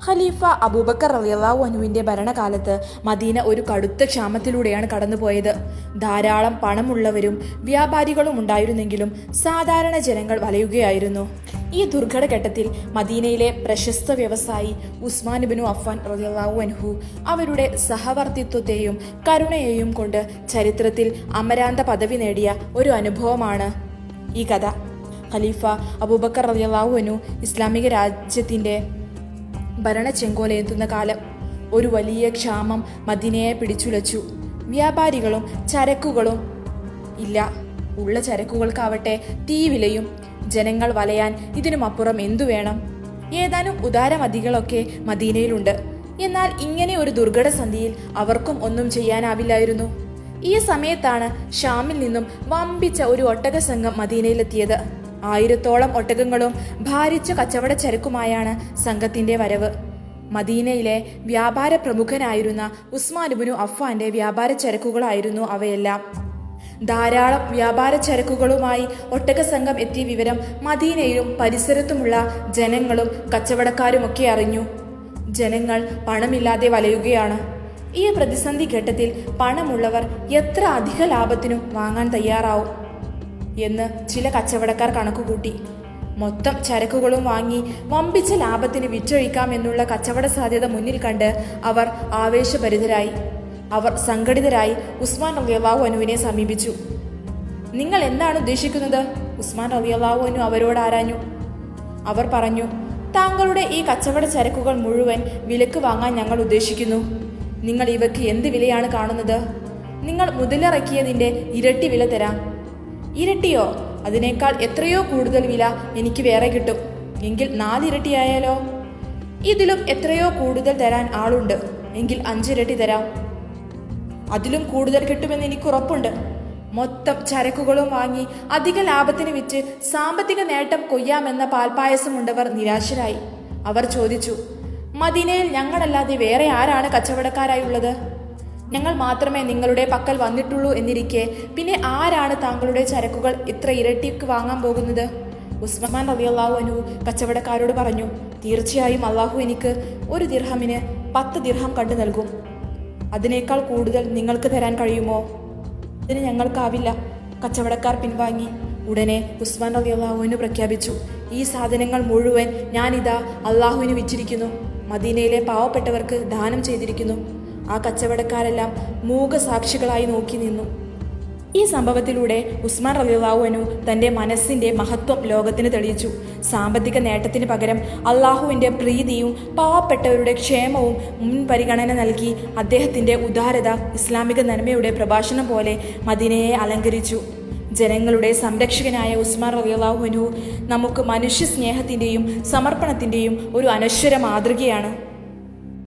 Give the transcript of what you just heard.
ഖലീഫ അബൂബക്കർ റളിയല്ലാഹു അൻഹുവിന്റെ ഭരണകാലത്ത് മദീന ഒരു കടുത്ത ക്ഷാമത്തിലൂടെയാണ് കടന്നുപോയത്. ധാരാളം പണമുള്ളവരും വ്യാപാരികളും ഉണ്ടായിരുന്നെങ്കിലും സാധാരണ ജനങ്ങൾ വലയുകയായിരുന്നു. ഈ ദുർഘടഘട്ടത്തിൽ മദീനയിലെ പ്രശസ്ത വ്യവസായി ഉസ്മാൻ ഇബ്നു അഫ്ഫാൻ റളിയല്ലാഹു അൻഹു അവരുടെ സഹവർത്തിത്വത്തെയും കരുണയെയും കൊണ്ട് ചരിത്രത്തിൽ അമരാന്ത പദവി നേടിയ ഒരു അനുഭവമാണ് ഈ കഥ. ഖലീഫ അബൂബക്കർ റളിയല്ലാഹു അൻഹു ഇസ്ലാമിക രാജ്യത്തിന്റെ ഭരണ ചെങ്കോലെത്തുന്ന കാലം. ഒരു വലിയ ക്ഷാമം മദീനയെ പിടിച്ചുലച്ചു. വ്യാപാരികളും ചരക്കുകളും ഇല്ല. ഉള്ള ചരക്കുകൾക്കാവട്ടെ തീവിലയും. ജനങ്ങൾ വലയാൻ ഇതിനുമപ്പുറം എന്തു വേണം? ഏതാനും ഉദാരമതികളൊക്കെ മദീനയിലുണ്ട്. എന്നാൽ ഇങ്ങനെ ഒരു ദുർഘട സന്ധിയിൽ അവർക്കും ഒന്നും ചെയ്യാനാവില്ലായിരുന്നു. ഈ സമയത്താണ് ഷാമിൽ നിന്നും വമ്പിച്ച ഒരു ഒട്ടക സംഘം മദീനയിലെത്തിയത്. 1000ഓളം ഒട്ടകങ്ങളും ഭാരിച്ച കച്ചവട ചരക്കുമായാണ് സംഘത്തിന്റെ വരവ്. മദീനയിലെ വ്യാപാര പ്രമുഖനായിരുന്ന ഉസ്മാൻ ഇബ്നു അഫ്ഫാന്റെ വ്യാപാര ചരക്കുകളായിരുന്നു അവയെല്ലാം. ധാരാളം വ്യാപാര ചരക്കുകളുമായി ഒട്ടക സംഘം എത്തിയ വിവരം മദീനയിലും പരിസരത്തുമുള്ള ജനങ്ങളും കച്ചവടക്കാരുമൊക്കെ അറിഞ്ഞു. ജനങ്ങൾ പണമില്ലാതെ വലയുകയാണ്. ഈ പ്രതിസന്ധി ഘട്ടത്തിൽ പണമുള്ളവർ എത്ര അധിക ലാഭത്തിനും വാങ്ങാൻ തയ്യാറാവും എന്ന് ചില കച്ചവടക്കാർ കണക്കുകൂട്ടി. മൊത്തം ചരക്കുകളും വാങ്ങി വമ്പിച്ച ലാഭത്തിന് വിറ്റൊഴിക്കാമെന്നുള്ള കച്ചവട സാധ്യത മുന്നിൽ കണ്ട് അവർ ആവേശഭരിതരായി. അവർ സംഘടിതരായി ഉസ്മാൻ റളിയല്ലാഹു അൻഹുവിനെ സമീപിച്ചു. നിങ്ങൾ എന്താണ് ഉദ്ദേശിക്കുന്നത്? ഉസ്മാൻ റളിയല്ലാഹു അൻഹു അവരോട് ആരാഞ്ഞു. അവർ പറഞ്ഞു, താങ്കളുടെ ഈ കച്ചവട ചരക്കുകൾ മുഴുവൻ വിലക്ക് വാങ്ങാൻ ഞങ്ങൾ ഉദ്ദേശിക്കുന്നു. നിങ്ങൾ ഇവയ്ക്ക് എന്ത് വിലയാണ് കാണുന്നത്? നിങ്ങൾ മുതലിറക്കിയതിൻ്റെ ഇരട്ടി വില തരാം. ഇരട്ടിയോ? അതിനേക്കാൾ എത്രയോ കൂടുതൽ വില എനിക്ക് വേറെ കിട്ടും. എങ്കിൽ 4 ഇരട്ടിയായാലോ? ഇതിലും എത്രയോ കൂടുതൽ തരാൻ ആളുണ്ട്. എങ്കിൽ 5 ഇരട്ടി തരാം. അതിലും കൂടുതൽ കിട്ടുമെന്ന് എനിക്ക് ഉറപ്പുണ്ട്. മൊത്തം ചരക്കുകളും വാങ്ങി അധിക ലാഭത്തിന് വിറ്റ് സാമ്പത്തിക നേട്ടം കൊയ്യാമെന്ന പാൽപായസമുണ്ടവർ നിരാശരായി. അവർ ചോദിച്ചു, മദീനയിൽ ഞങ്ങളല്ലാതെ വേറെ ആരാണ് കച്ചവടക്കാരായുള്ളത്? ഞങ്ങൾ മാത്രമേ നിങ്ങളുടെ പക്കൽ വന്നിട്ടുള്ളൂ എന്നിരിക്കെ പിന്നെ ആരാണ് താങ്കളുടെ ചരക്കുകൾ ഇത്ര ഇരട്ടിക്ക് വാങ്ങാൻ പോകുന്നത്? ഉസ്മാൻ റളിയല്ലാഹു അൻഹു കച്ചവടക്കാരോട് പറഞ്ഞു, തീർച്ചയായും അള്ളാഹു എനിക്ക് 1 ദിർഹമിന് 10 ദിർഹം കണ്ടു നൽകും. അതിനേക്കാൾ കൂടുതൽ നിങ്ങൾക്ക് തരാൻ കഴിയുമോ? ഇതിന് ഞങ്ങൾക്കാവില്ല. കച്ചവടക്കാർ പിൻവാങ്ങി. ഉടനെ ഉസ്മാൻ റളിയല്ലാഹു അൻഹു പ്രഖ്യാപിച്ചു, ഈ സാധനങ്ങൾ മുഴുവൻ ഞാനിതാ അള്ളാഹുവിന് വിറ്റിരിക്കുന്നു. മദീനയിലെ പാവപ്പെട്ടവർക്ക് ദാനം ചെയ്തിരിക്കുന്നു. ആ കച്ചവടക്കാരെല്ലാം മൂകസാക്ഷികളായി നോക്കി നിന്നു. ഈ സംഭവത്തിലൂടെ ഉസ്മാൻ റളിയല്ലാഹു അൻഹു തൻ്റെ മനസ്സിൻ്റെ മഹത്വം ലോകത്തിന് തെളിയിച്ചു. സാമ്പത്തിക നേട്ടത്തിന് പകരം അള്ളാഹുവിൻ്റെ പ്രീതിയും പാവപ്പെട്ടവരുടെ ക്ഷേമവും മുൻപരിഗണന നൽകി അദ്ദേഹത്തിൻ്റെ ഉദാരത ഇസ്ലാമിക നന്മയുടെ പ്രഭാഷണം പോലെ മദീനയെ അലങ്കരിച്ചു. ജനങ്ങളുടെ സംരക്ഷകനായ ഉസ്മാൻ റളിയല്ലാഹു അൻഹു നമുക്ക് മനുഷ്യ സ്നേഹത്തിൻ്റെയും സമർപ്പണത്തിൻ്റെയും ഒരു അനശ്വര മാതൃകയാണ്.